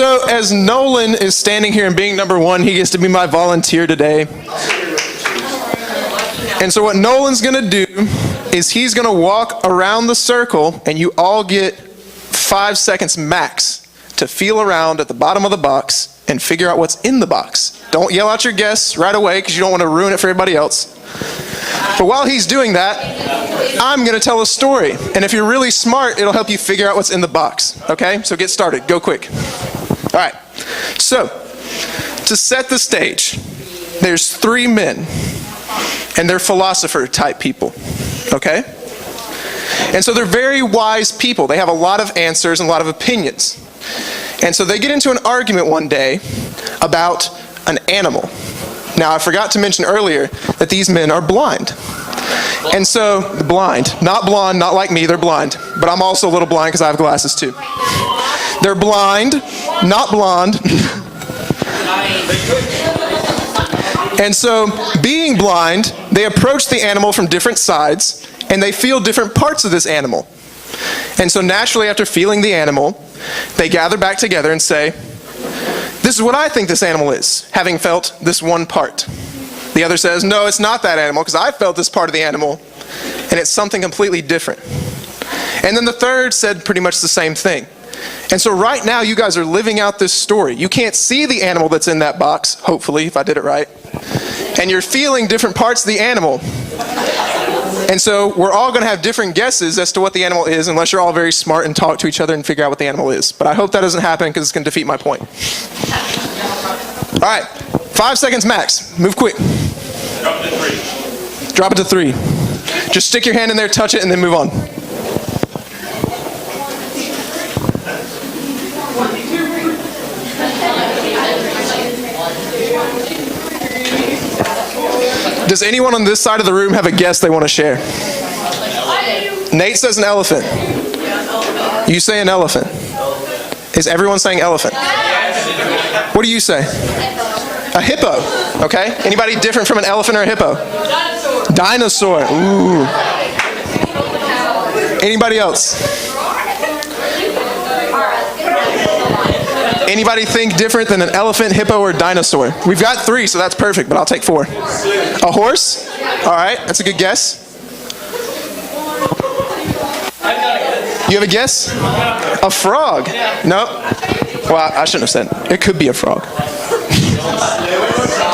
So as Nolan is standing here and being number one, he gets to be my volunteer today. And so what Nolan's going to do is he's going to walk around the circle, and you all get 5 seconds max to feel around at the bottom of the box and figure out what's in the box. Don't yell out your guess right away because you don't want to ruin it for everybody else. But while he's doing that, I'm going to tell a story. And if you're really smart, it'll help you figure out what's in the box. Okay? So get started. Go quick. All right. So, to set the stage, there's 3 men. And they're philosopher type people. Okay? And so they're very wise people. They have a lot of answers and a lot of opinions. And so they get into an argument one day about an animal. Now, I forgot to mention earlier that these men are blind. And so, blind. Not blonde, not like me, they're blind. But I'm also a little blind because I have glasses too. They're blind, not blonde. And so, being blind, they approach the animal from different sides, and they feel different parts of this animal. And so naturally, after feeling the animal, they gather back together and say, this is what I think this animal is, having felt this one part. The other says, no, it's not that animal, because I felt this part of the animal, and it's something completely different. And then the third said pretty much the same thing. And so right now, you guys are living out this story. You can't see the animal that's in that box, hopefully, if I did it right. And you're feeling different parts of the animal. And so we're all going to have different guesses as to what the animal is, unless you're all very smart and talk to each other and figure out what the animal is. But I hope that doesn't happen because it's going to defeat my point. All right, 5 seconds max. Move quick. Drop it to 3. Drop it to 3. Just stick your hand in there, touch it, and then move on. Does anyone on this side of the room have a guess they want to share? Nate says an elephant. You say an elephant. Is everyone saying elephant? What do you say? A hippo. Okay. Anybody different from an elephant or a hippo? Dinosaur. Ooh. Anybody else? Anybody think different than an elephant, hippo, or dinosaur? We've got 3, so that's perfect, but I'll take 4. A horse? All right, that's a good guess. You have a guess? A frog? Nope. Well, I shouldn't have said. It could be a frog.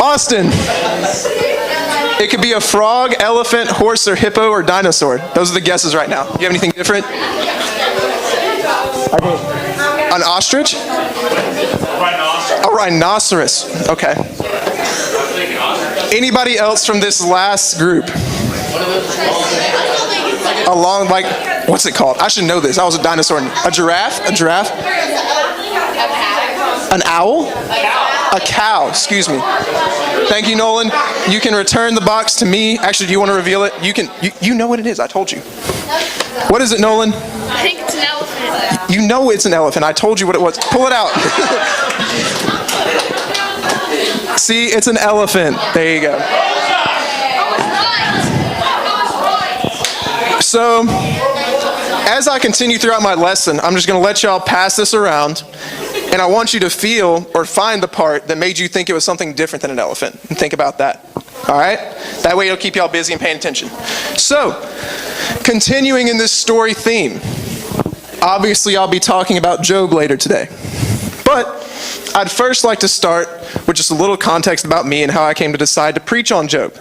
Austin. It could be a frog, elephant, horse, or hippo, or dinosaur. Those are the guesses right now. You have anything different? An ostrich? A rhinoceros. Okay. Anybody else from this last group? Along, like, what's it called? I should know this. I was a dinosaur. A giraffe? A giraffe? An owl? A cow. Excuse me. Thank you, Nolan. You can return the box to me. Actually, do you want to reveal it? You know what it is. I told you. What is it, Nolan? I think it's an elephant. You know it's an elephant. I told you what it was. Pull it out. See, it's an elephant. There you go. So, as I continue throughout my lesson, I'm just going to let y'all pass this around, and I want you to feel or find the part that made you think it was something different than an elephant, and think about that. All right? That way it'll keep y'all busy and paying attention. So, continuing in this story theme, obviously I'll be talking about Job later today. But I'd first like to start with just a little context about me and how I came to decide to preach on Job.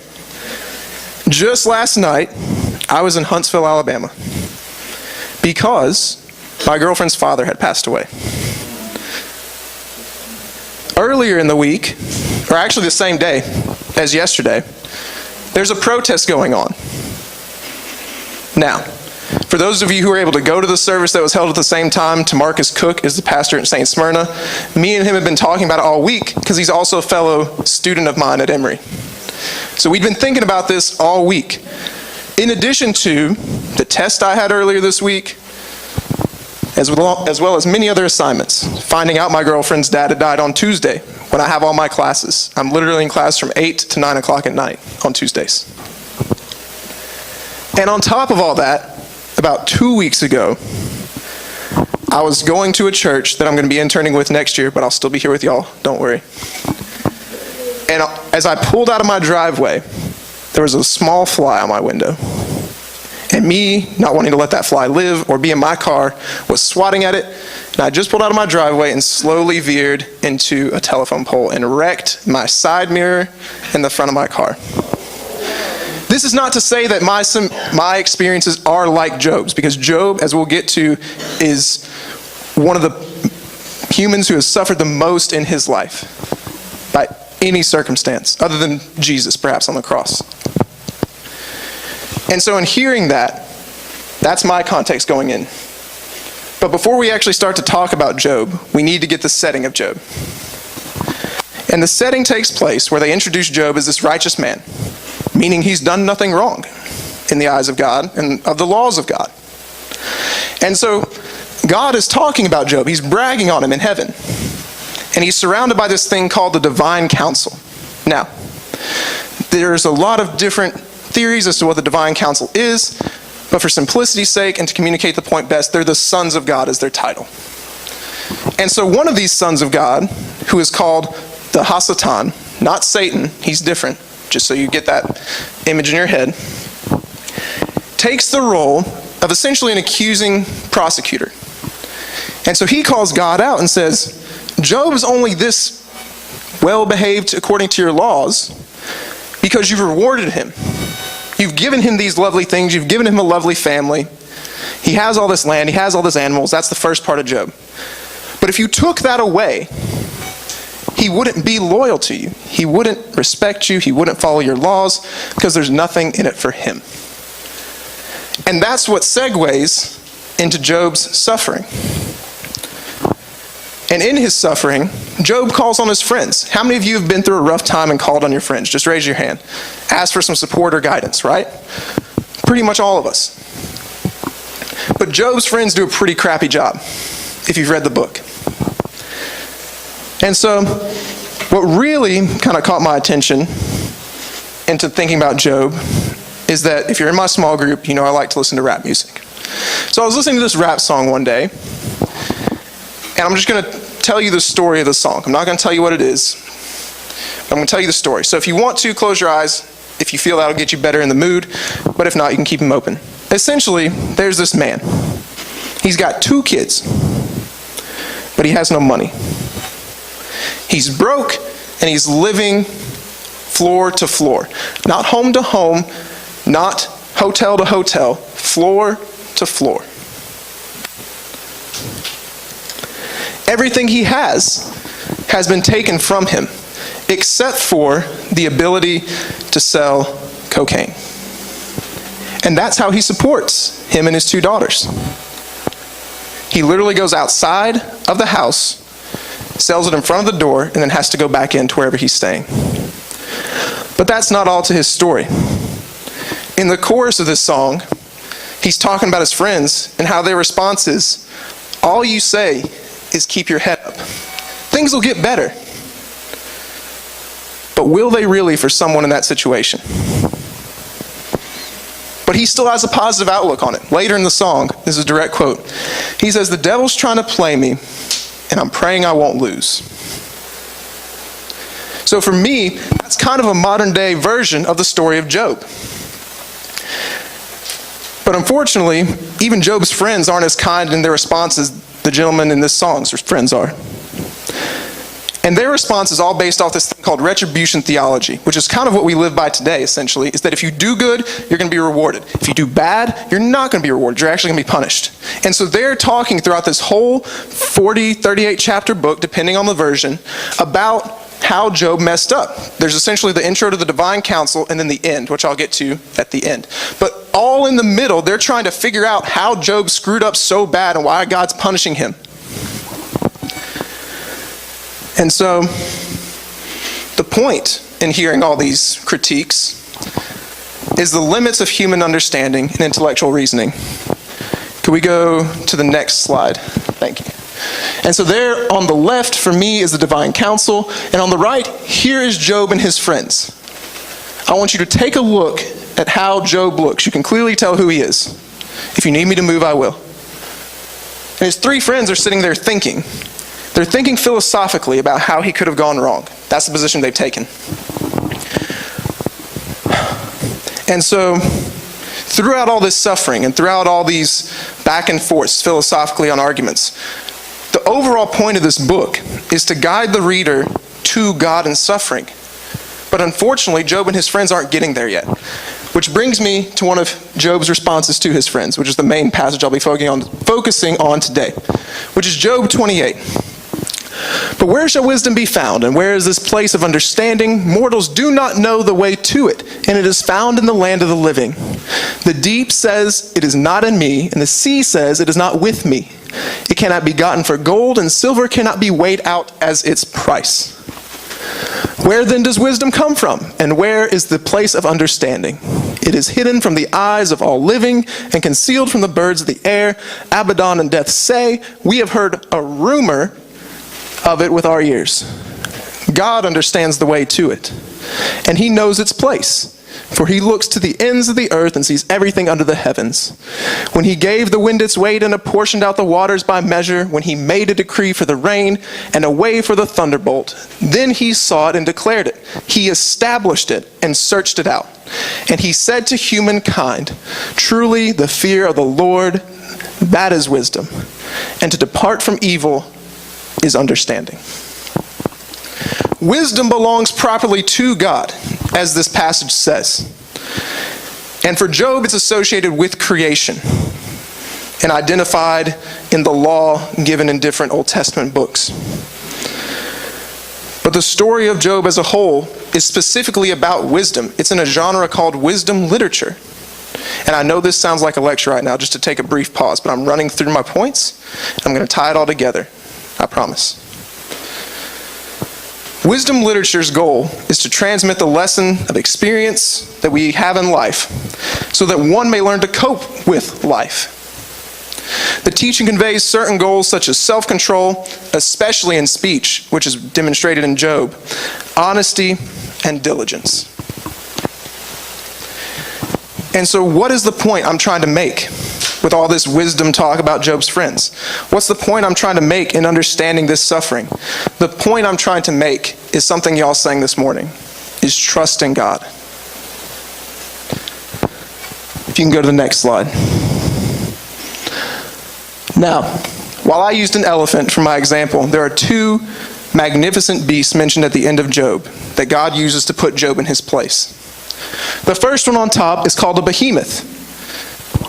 Just last night, I was in Huntsville, Alabama, because my girlfriend's father had passed away. Earlier in the week, or actually the same day as yesterday, there's a protest going on. Now, for those of you who were able to go to the service that was held at the same time, Tamarcus Cook is the pastor at St. Smyrna. Me and him have been talking about it all week because he's also a fellow student of mine at Emory. So we've been thinking about this all week. In addition to the test I had earlier this week, as well as many other assignments. Finding out my girlfriend's dad had died on Tuesday when I have all my classes. I'm literally in class from 8 to 9 o'clock at night on Tuesdays. And on top of all that, about 2 weeks ago, I was going to a church that I'm going to be interning with next year, but I'll still be here with y'all, don't worry. And as I pulled out of my driveway, there was a small fly on my window. And me, not wanting to let that fly live or be in my car, was swatting at it. And I just pulled out of my driveway and slowly veered into a telephone pole and wrecked my side mirror and the front of my car. This is not to say that my experiences are like Job's, because Job, as we'll get to, is one of the humans who has suffered the most in his life by any circumstance, other than Jesus, perhaps, on the cross. And so in hearing that, that's my context going in. But before we actually start to talk about Job, we need to get the setting of Job. And the setting takes place where they introduce Job as this righteous man, meaning he's done nothing wrong in the eyes of God and of the laws of God. And so God is talking about Job. He's bragging on him in heaven. And he's surrounded by this thing called the divine council. Now, there's a lot of different theories as to what the divine council is, but for simplicity's sake and to communicate the point best, they're the sons of God as their title. And so one of these sons of God, who is called the Hasatan, not Satan, he's different, just so you get that image in your head, takes the role of essentially an accusing prosecutor. And so he calls God out and says, Job is only this well-behaved according to your laws because you've rewarded him. You've given him these lovely things. You've given him a lovely family. He has all this land. He has all these animals. That's the first part of Job. But if you took that away, he wouldn't be loyal to you. He wouldn't respect you. He wouldn't follow your laws because there's nothing in it for him. And that's what segues into Job's suffering. And in his suffering, Job calls on his friends. How many of you have been through a rough time and called on your friends? Just raise your hand. Ask for some support or guidance, right? Pretty much all of us. But Job's friends do a pretty crappy job, if you've read the book. And so, what really kind of caught my attention into thinking about Job is that if you're in my small group, you know I like to listen to rap music. So I was listening to this rap song one day, and I'm just going to tell you the story of the song. I'm not going to tell you what it is, but I'm going to tell you the story. So if you want to, close your eyes if you feel that'll get you better in the mood, but if not, you can keep them open. Essentially, there's this man. He's got 2 kids, but he has no money. He's broke, and he's living floor to floor. Not home to home, not hotel to hotel, floor to floor. Everything he has been taken from him, except for the ability to sell cocaine. And that's how he supports him and his 2 daughters. He literally goes outside of the house, sells it in front of the door, and then has to go back into wherever he's staying. But that's not all to his story. In the chorus of this song, he's talking about his friends and how their response is, all you say is keep your head up. Things will get better. But will they really for someone in that situation? But he still has a positive outlook on it. Later in the song, this is a direct quote. He says, the devil's trying to play me, and I'm praying I won't lose. So for me, that's kind of a modern day version of the story of Job. But unfortunately, even Job's friends aren't as kind in their responses the gentleman in this song's friends are. And their response is all based off this thing called retribution theology, which is kind of what we live by today, essentially, is that if you do good, you're going to be rewarded. If you do bad, you're not going to be rewarded. You're actually going to be punished. And so they're talking throughout this whole 38 chapter book, depending on the version, about how Job messed up. There's essentially the intro to the divine council and then the end, which I'll get to at the end. But all in the middle, they're trying to figure out how Job screwed up so bad and why God's punishing him. And so, the point in hearing all these critiques is the limits of human understanding and intellectual reasoning. Can we go to the next slide? Thank you. And so there on the left for me is the divine council, and on the right, here is Job and his friends. I want you to take a look at how Job looks. You can clearly tell who he is. If you need me to move, I will. And his three friends are sitting there thinking. They're thinking philosophically about how he could have gone wrong. That's the position they've taken. And so, throughout all this suffering and throughout all these back and forths philosophically on arguments, the overall point of this book is to guide the reader to God and suffering. But unfortunately, Job and his friends aren't getting there yet. Which brings me to one of Job's responses to his friends, which is the main passage I'll be focusing on today, which is Job 28. But where shall wisdom be found, and where is this place of understanding? Mortals do not know the way to it, and it is found in the land of the living. The deep says, it is not in me, and the sea says, it is not with me. It cannot be gotten for gold, and silver cannot be weighed out as its price. Where then does wisdom come from, and where is the place of understanding? It is hidden from the eyes of all living, and concealed from the birds of the air. Abaddon and death say, we have heard a rumor of it with our ears. God understands the way to it, and he knows its place. For he looks to the ends of the earth and sees everything under the heavens. When he gave the wind its weight and apportioned out the waters by measure, when he made a decree for the rain and a way for the thunderbolt, then he saw it and declared it. He established it and searched it out. And he said to humankind, truly the fear of the Lord, that is wisdom, and to depart from evil is understanding. Wisdom belongs properly to God, as this passage says. And for Job, it's associated with creation and identified in the law given in different Old Testament books. But the story of Job as a whole is specifically about wisdom. It's in a genre called wisdom literature. And I know this sounds like a lecture right now, just to take a brief pause, but I'm running through my points. I'm going to tie it all together. I promise. Wisdom literature's goal is to transmit the lesson of experience that we have in life so that one may learn to cope with life. The teaching conveys certain goals such as self-control, especially in speech, which is demonstrated in Job, honesty, and diligence. And so what is the point I'm trying to make with all this wisdom talk about Job's friends? What's the point I'm trying to make in understanding this suffering? The point I'm trying to make is something y'all sang this morning, is trust in God. If you can go to the next slide. Now, while I used an elephant for my example, there are two magnificent beasts mentioned at the end of Job that God uses to put Job in his place. The first one on top is called a behemoth.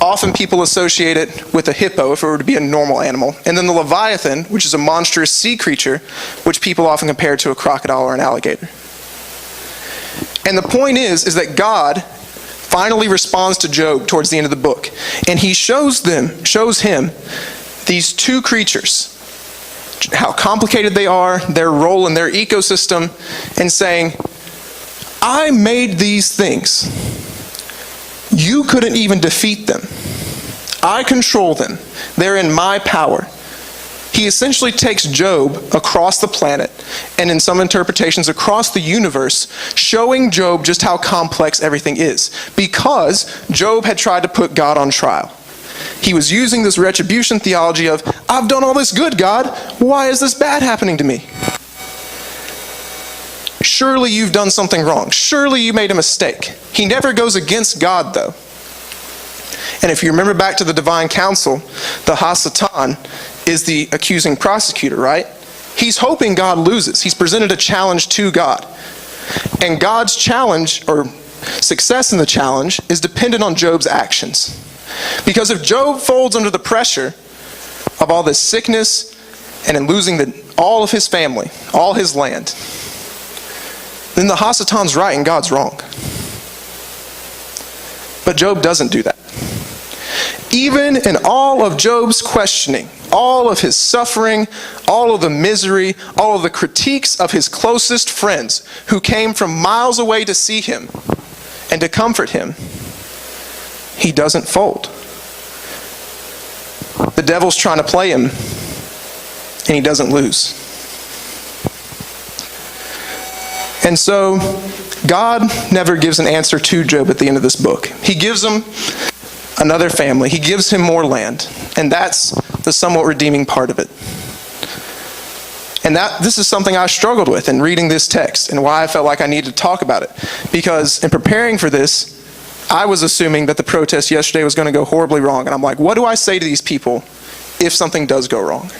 Often people associate it with a hippo if it were to be a normal animal. And then the Leviathan, which is a monstrous sea creature, which people often compare to a crocodile or an alligator. And the point is that God finally responds to Job towards the end of the book. And he shows him these two creatures, how complicated they are, their role in their ecosystem, and saying, I made these things. You couldn't even defeat them. I control them. They're in my power. He essentially takes Job across the planet, and in some interpretations across the universe, showing Job just how complex everything is, because Job had tried to put God on trial. He was using this retribution theology of, I've done all this good, God. Why is this bad happening to me? Surely you've done something wrong. Surely you made a mistake. He never goes against God, though. And if you remember back to the divine council, the Hasatan is the accusing prosecutor, right? He's hoping God loses. He's presented a challenge to God. And God's challenge, or success in the challenge, is dependent on Job's actions. Because if Job folds under the pressure of all this sickness and in losing all of his family, all his land, then the Hasatan's right and God's wrong. But Job doesn't do that. Even in all of Job's questioning, all of his suffering, all of the misery, all of the critiques of his closest friends who came from miles away to see him and to comfort him, he doesn't fold. The devil's trying to play him, and he doesn't lose. And so, God never gives an answer to Job at the end of this book. He gives him another family. He gives him more land. And that's the somewhat redeeming part of it. And this is something I struggled with in reading this text and why I felt like I needed to talk about it. Because in preparing for this, I was assuming that the protest yesterday was going to go horribly wrong. And I'm like, what do I say to these people if something does go wrong?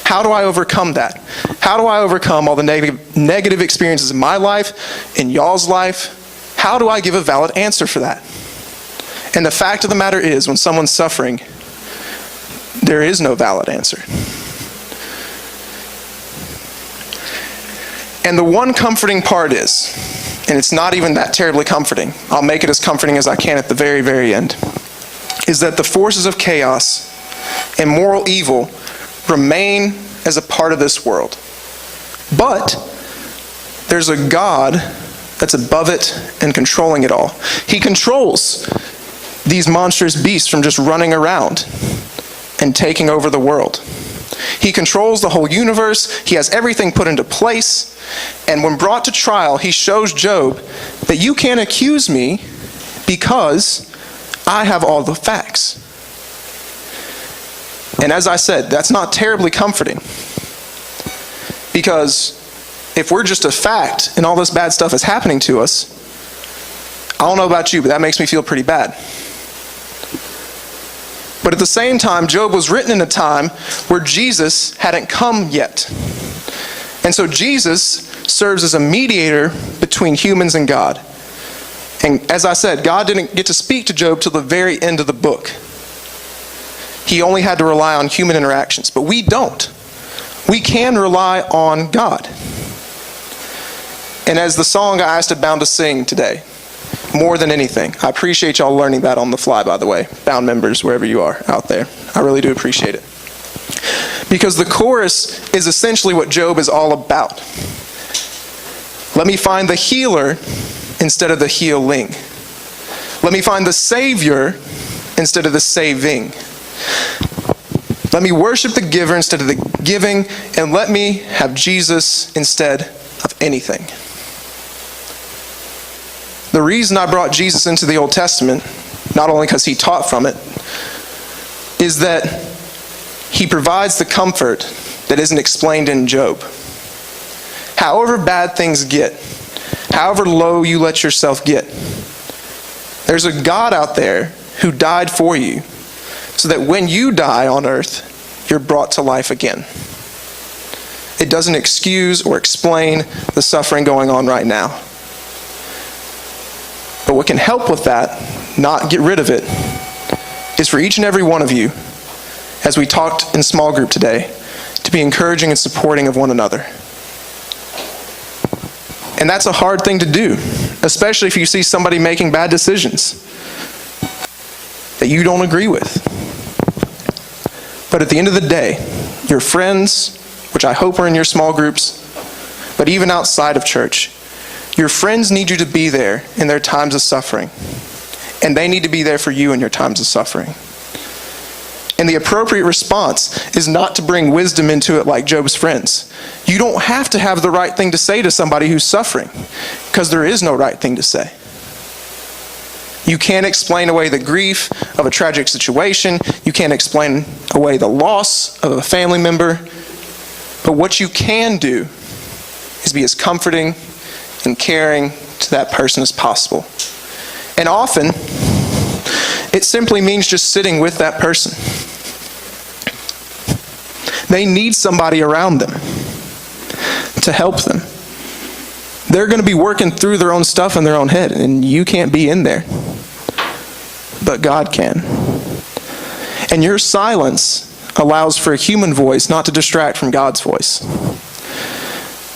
How do I overcome that? How do I overcome all the negative experiences in my life, in y'all's life? How do I give a valid answer for that? And the fact of the matter is, when someone's suffering, there is no valid answer. And the one comforting part is, and it's not even that terribly comforting, I'll make it as comforting as I can at the very, very end, is that the forces of chaos and moral evil remain as a part of this world. But there's a God that's above it and controlling it all. He controls these monstrous beasts from just running around and taking over the world. He controls the whole universe. He has everything put into place. And when brought to trial, he shows Job that you can't accuse me because I have all the facts. And as I said, that's not terribly comforting. Because if we're just a fact and all this bad stuff is happening to us, I don't know about you, but that makes me feel pretty bad. But at the same time, Job was written in a time where Jesus hadn't come yet. And so Jesus serves as a mediator between humans and God. And as I said, God didn't get to speak to Job till the very end of the book. He only had to rely on human interactions, but we don't. We can rely on God. And as the song I asked Bound to sing today, more than anything, I appreciate y'all learning that on the fly, by the way, Bound members, wherever you are out there. I really do appreciate it. Because the chorus is essentially what Job is all about. Let me find the healer instead of the healing. Let me find the Savior instead of the saving. Let me worship the giver instead of the giving, and let me have Jesus instead of anything. The reason I brought Jesus into the Old Testament, not only because he taught from it, is that he provides the comfort that isn't explained in Job. However bad things get, however low you let yourself get, there's a God out there who died for you so that when you die on earth, you're brought to life again. It doesn't excuse or explain the suffering going on right now. But what can help with that, not get rid of it, is for each and every one of you, as we talked in small group today, to be encouraging and supporting of one another. And that's a hard thing to do, especially if you see somebody making bad decisions that you don't agree with. But at the end of the day, your friends, which I hope are in your small groups, but even outside of church, your friends need you to be there in their times of suffering. And they need to be there for you in your times of suffering. And the appropriate response is not to bring wisdom into it like Job's friends. You don't have to have the right thing to say to somebody who's suffering, because there is no right thing to say. You can't explain away the grief of a tragic situation. You can't explain away the loss of a family member. But what you can do is be as comforting and caring to that person as possible. And often, it simply means just sitting with that person. They need somebody around them to help them. They're going to be working through their own stuff in their own head, and you can't be in there. But God can. And your silence allows for a human voice not to distract from God's voice.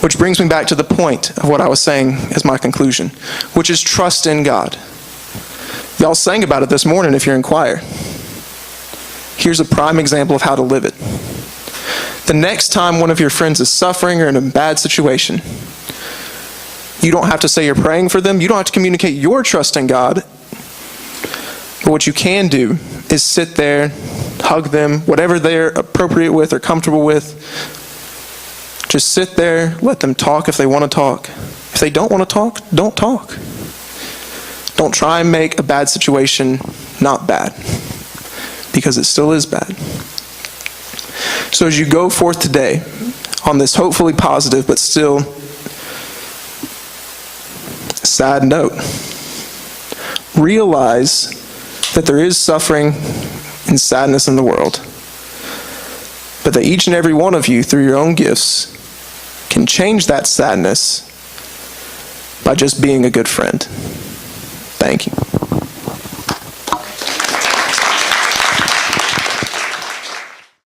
Which brings me back to the point of what I was saying as my conclusion, which is trust in God. Y'all sang about it this morning if you're in choir. Here's a prime example of how to live it. The next time one of your friends is suffering or in a bad situation, you don't have to say you're praying for them. You don't have to communicate your trust in God. But what you can do is sit there, hug them, whatever they're appropriate with or comfortable with. Just sit there, let them talk if they want to talk. If they don't want to talk, don't talk. Don't try and make a bad situation not bad, because it still is bad. So as you go forth today on this hopefully positive but still sad note, realize that there is suffering and sadness in the world, but that each and every one of you, through your own gifts, can change that sadness by just being a good friend. Thank you.